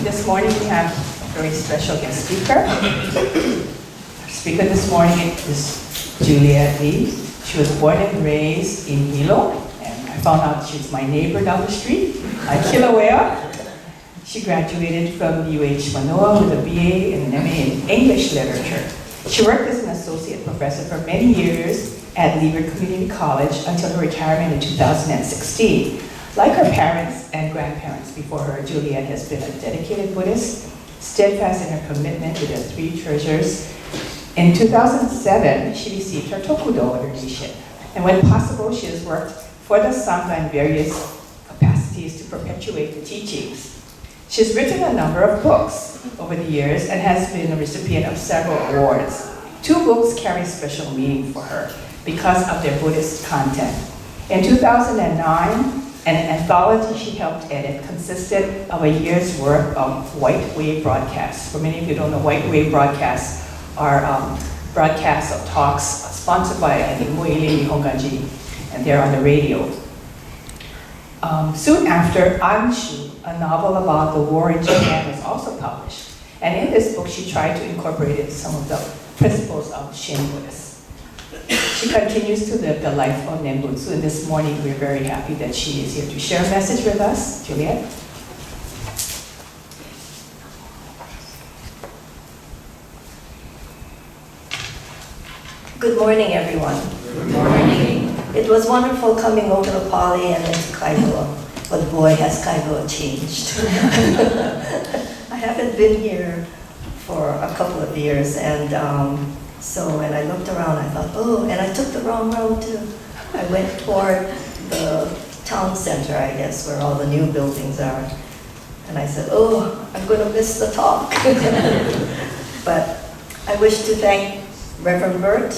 This morning we have a very special guest speaker. Our speaker this morning is Juliet Lee. She was born and raised in Hilo, and I found out she's my neighbor down the street at Kilauea. She graduated from UH Manoa with a BA and an MA in English literature. She worked as an associate professor for many years at Leeward Community College until her retirement in 2016. Like her parents and grandparents before her, Juliet has been a dedicated Buddhist, steadfast in her commitment to the three treasures. In 2007, she received her Tokudo ordination. And when possible, she has worked for the Sangha in various capacities to perpetuate the teachings. She's written a number of books over the years and has been a recipient of several awards. 2 books carry special meaning for her because of their Buddhist content. In 2009, an anthology she helped edit consisted of a year's worth of white wave broadcasts. For many of you who don't know, white wave broadcasts are broadcasts of talks sponsored by, I think, Lady Hongwanji, and they're on the radio. Soon after, Anshu, a novel about the war in Japan, was also published. And in this book, she tried to incorporate some of the principles of Shin Buddhism. She continues to live the life of Nembutsu, and this morning we're very happy that she is here to share a message with us. Juliet? Good morning, everyone. Good morning. It was wonderful coming over to Pali and into Kailua, but boy, has Kailua changed. I haven't been here for a couple of years, and so when I looked around, I thought, oh, and I took the wrong road too. I went toward the town center, I guess, where all the new buildings are. And I said, oh, I'm going to miss the talk. But I wish to thank Reverend Bert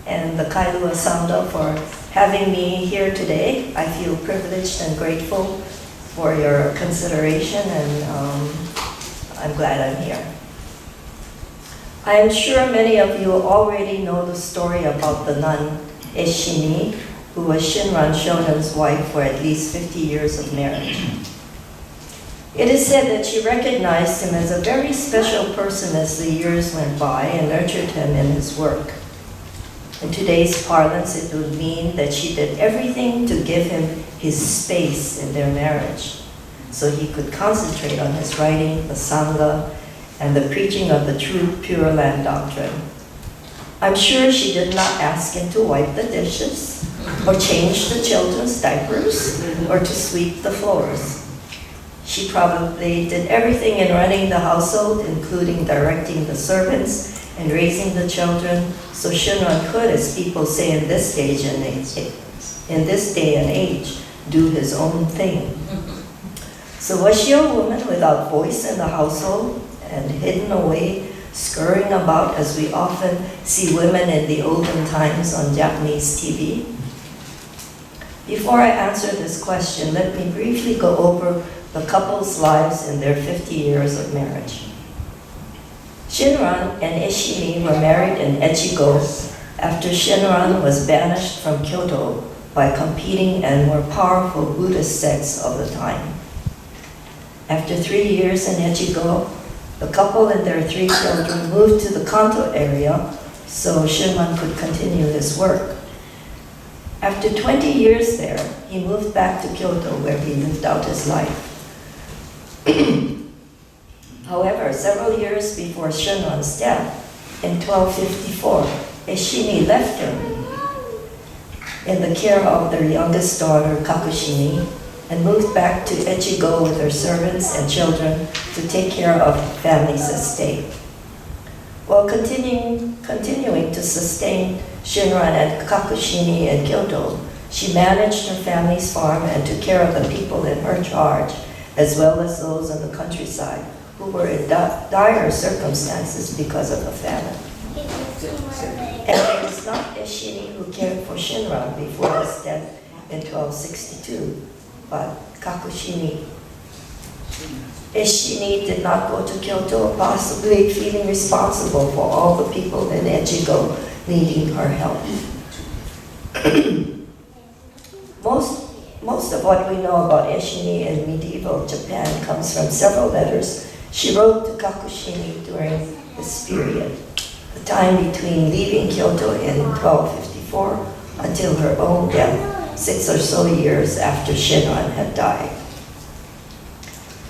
and the Kailua Sangha for having me here today. I feel privileged and grateful for your consideration, and I'm glad I'm here. I am sure many of you already know the story about the nun Eshinni, who was Shinran Shonin's wife for at least 50 years of marriage. It is said that she recognized him as a very special person as the years went by and nurtured him in his work. In today's parlance, it would mean that she did everything to give him his space in their marriage, so he could concentrate on his writing, the Sangha, and the preaching of the true Pure Land doctrine. I'm sure she did not ask him to wipe the dishes, or change the children's diapers, or to sweep the floors. She probably did everything in running the household, including directing the servants and raising the children, so Shinran could, as people say in this day and age, do his own thing. So was she a woman without voice in the household and hidden away, scurrying about as we often see women in the olden times on Japanese TV? Before I answer this question, let me briefly go over the couple's lives in their 50 years of marriage. Shinran and Eshinni were married in Echigo after Shinran was banished from Kyoto by competing and more powerful Buddhist sects of the time. After 3 years in Echigo, the couple and their 3 children moved to the Kanto area so Shinran could continue his work. After 20 years there, he moved back to Kyoto where he lived out his life. However, several years before Shinran's death, in 1254, Eshinni left him in the care of their youngest daughter, Kakushini, and moved back to Echigo with her servants and children to take care of family's estate. While continuing to sustain Shinran and Kakushini in Kyoto, she managed her family's farm and took care of the people in her charge, as well as those in the countryside who were in dire circumstances because of the famine. And it was not Eshinni who cared for Shinran before his death in 1262, but Kakushini. Eshinni did not go to Kyoto, possibly feeling responsible for all the people in Echigo needing her help. Most of what we know about Eshinni in medieval Japan comes from several letters She wrote to Kakushini during this period, the time between leaving Kyoto in 1254 until her own death 6 or so years after Shinran had died.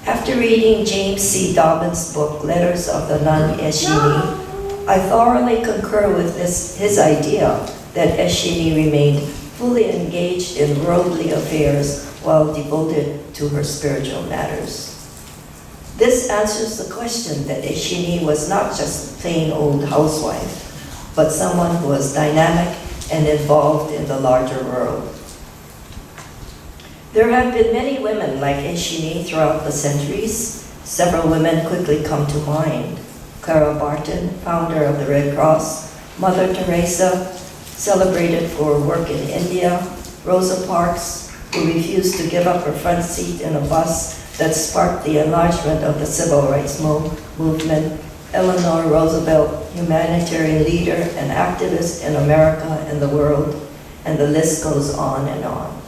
After reading James C. Dobbin's book, Letters of the Nun Eshinni, I thoroughly concur with his idea that Eshinni remained fully engaged in worldly affairs while devoted to her spiritual matters. This answers the question that Eshinni was not just a plain old housewife, but someone who was dynamic and involved in the larger world. There have been many women like Eshinni throughout the centuries. Several women quickly come to mind. Clara Barton, founder of the Red Cross, Mother Teresa, celebrated for her work in India, Rosa Parks, who refused to give up her front seat in a bus that sparked the enlargement of the civil rights movement, Eleanor Roosevelt, humanitarian leader and activist in America and the world, and the list goes on and on.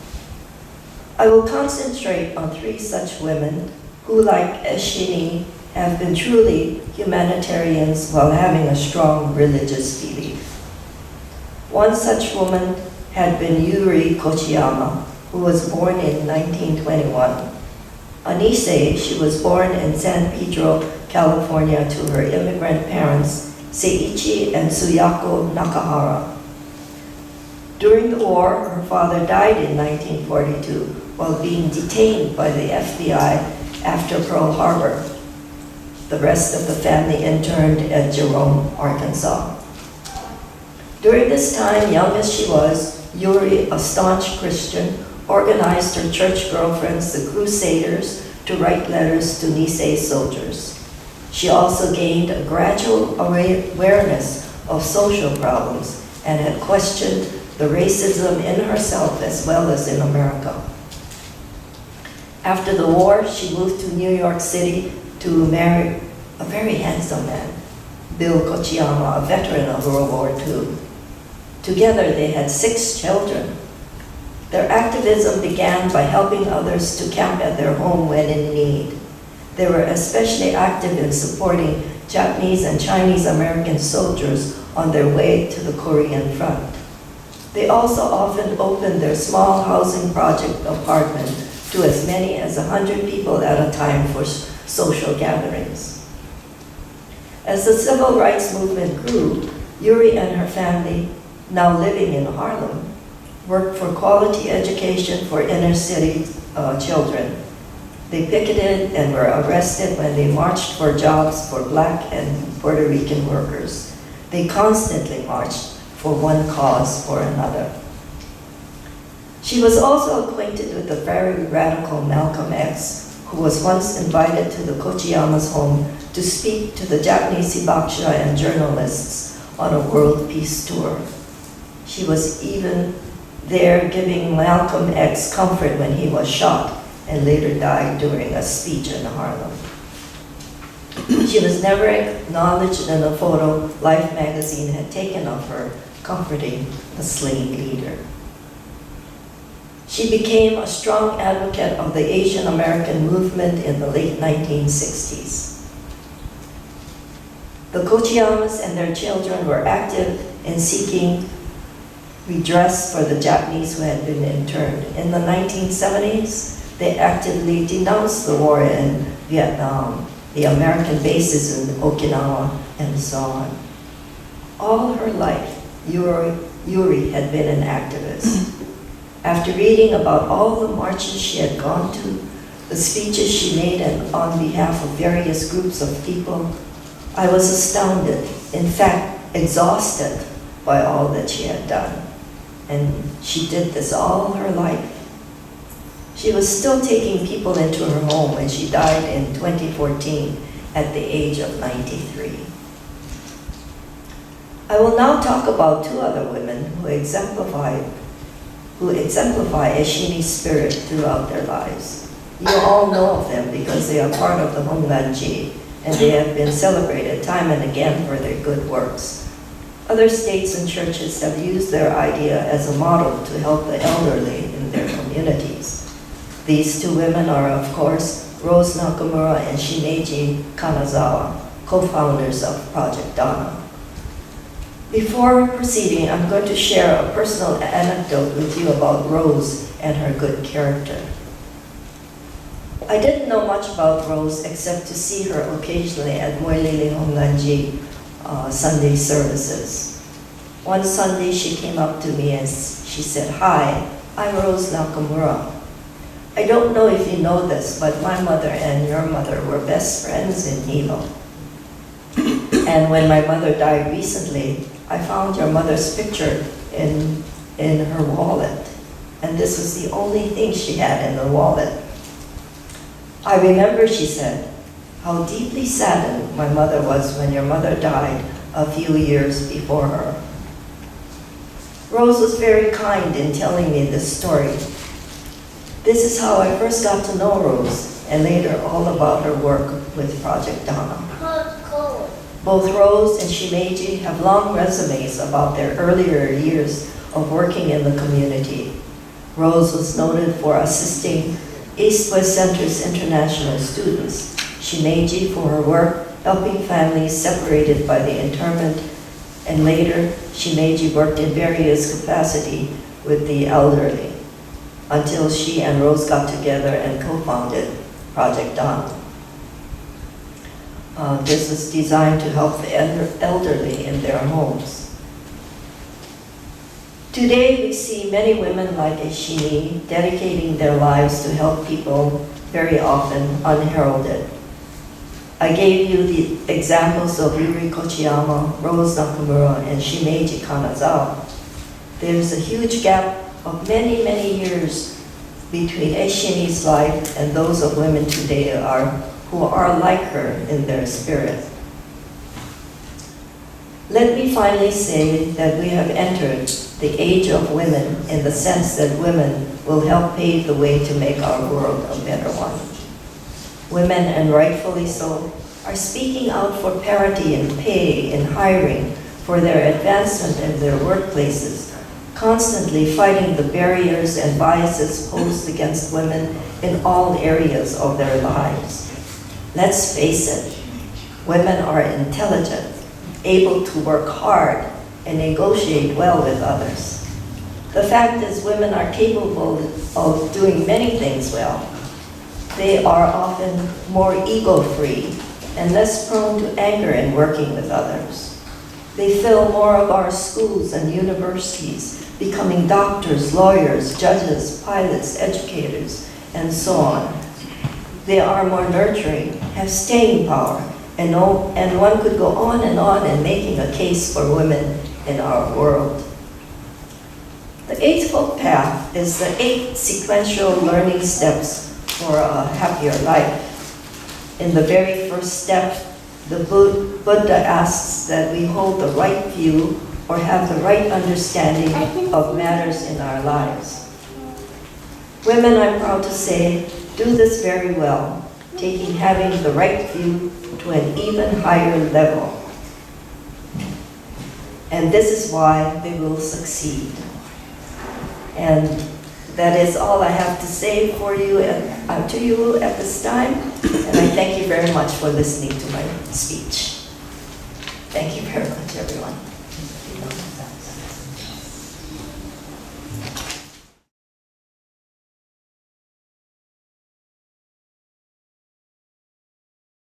I will concentrate on 3 such women who, like Eshinni, have been truly humanitarians while having a strong religious belief. One such woman had been Yuri Kochiyama, who was born in 1921. Anise, she was born in San Pedro, California, to her immigrant parents, Seiichi and Suyako Nakahara. During the war, her father died in 1942 while being detained by the FBI after Pearl Harbor. The rest of the family interned at Jerome, Arkansas. During this time, young as she was, Yuri, a staunch Christian, organized her church girlfriends, the Crusaders, to write letters to Nisei soldiers. She also gained a gradual awareness of social problems and had questioned the racism in herself as well as in America. After the war, she moved to New York City to marry a very handsome man, Bill Kochiyama, a veteran of World War II. Together, they had 6 children. Their activism began by helping others to camp at their home when in need. They were especially active in supporting Japanese and Chinese American soldiers on their way to the Korean front. They also often opened their small housing project apartment to as many as 100 people at a time for social gatherings. As the civil rights movement grew, Yuri and her family, now living in Harlem, worked for quality education for inner city children. They picketed and were arrested when they marched for jobs for Black and Puerto Rican workers. They constantly marched for one cause or another. She was also acquainted with the very radical Malcolm X, who was once invited to the Kochiyama's home to speak to the Japanese hibakusha and journalists on a world peace tour. She was even there giving Malcolm X comfort when he was shot and later died during a speech in Harlem. She was never acknowledged in a photo Life magazine had taken of her comforting the slain leader. She became a strong advocate of the Asian American movement in the late 1960s. The Kochiyamas and their children were active in seeking redress for the Japanese who had been interned. In the 1970s, they actively denounced the war in Vietnam, the American bases in Okinawa, and so on. All her life, Yuri had been an activist. After reading about all the marches she had gone to, the speeches she made on behalf of various groups of people, I was astounded, in fact, exhausted by all that she had done. And she did this all her life. She was still taking people into her home when she died in 2014 at the age of 93. I will now talk about 2 other women who exemplify Eshinni's spirit throughout their lives. You all know of them because they are part of the Hongwanji, and they have been celebrated time and again for their good works. Other states and churches have used their idea as a model to help the elderly in their communities. These 2 women are, of course, Rose Nakamura and Shimeji Kanazawa, co-founders of Project Dharma. Before proceeding, I'm going to share a personal anecdote with you about Rose and her good character. I didn't know much about Rose except to see her occasionally at Lady Hongwanji Sunday services. One Sunday she came up to me and she said, "Hi, I'm Rose Nakamura. I don't know if you know this, but my mother and your mother were best friends in Hilo. And when my mother died recently, I found your mother's picture in her wallet. And this was the only thing she had in the wallet. I remember," she said, "how deeply saddened my mother was when your mother died a few years before her." Rose was very kind in telling me this story. This is how I first got to know Rose, and later all about her work with Project Dharma. Both Rose and Shimeji have long resumes about their earlier years of working in the community. Rose was noted for assisting East-West Center's international students. Shimeji for her work helping families separated by the internment, and later Shimeji worked in various capacity with the elderly until she and Rose got together and co-founded Project Dharma. This is designed to help the elderly in their homes. Today we see many women like Eshinni dedicating their lives to help people, very often unheralded. I gave you the examples of Yuri Kochiyama, Rose Nakamura, and Shimeji Kanazawa. There's a huge gap of many, many years between Eshinni's life and those of women today who are like her in their spirit. Let me finally say that we have entered the age of women in the sense that women will help pave the way to make our world a better one. Women, and rightfully so, are speaking out for parity in pay, in hiring, for their advancement in their workplaces, constantly fighting the barriers and biases posed against women in all areas of their lives. Let's face it, women are intelligent, able to work hard, and negotiate well with others. The fact is, women are capable of doing many things well. They are often more ego-free and less prone to anger in working with others. They fill more of our schools and universities, becoming doctors, lawyers, judges, pilots, educators, and so on. They are more nurturing, have staying power, and one could go on and making a case for women in our world. The Eightfold Path is the 8 sequential learning steps for a happier life. In the very first step, the Buddha asks that we hold the right view or have the right understanding of matters in our lives. Women, I'm proud to say, do this very well, having the right view to an even higher level. And this is why they will succeed. And that is all I have to say for you and to you at this time. And I thank you very much for listening to my speech. Thank you very much.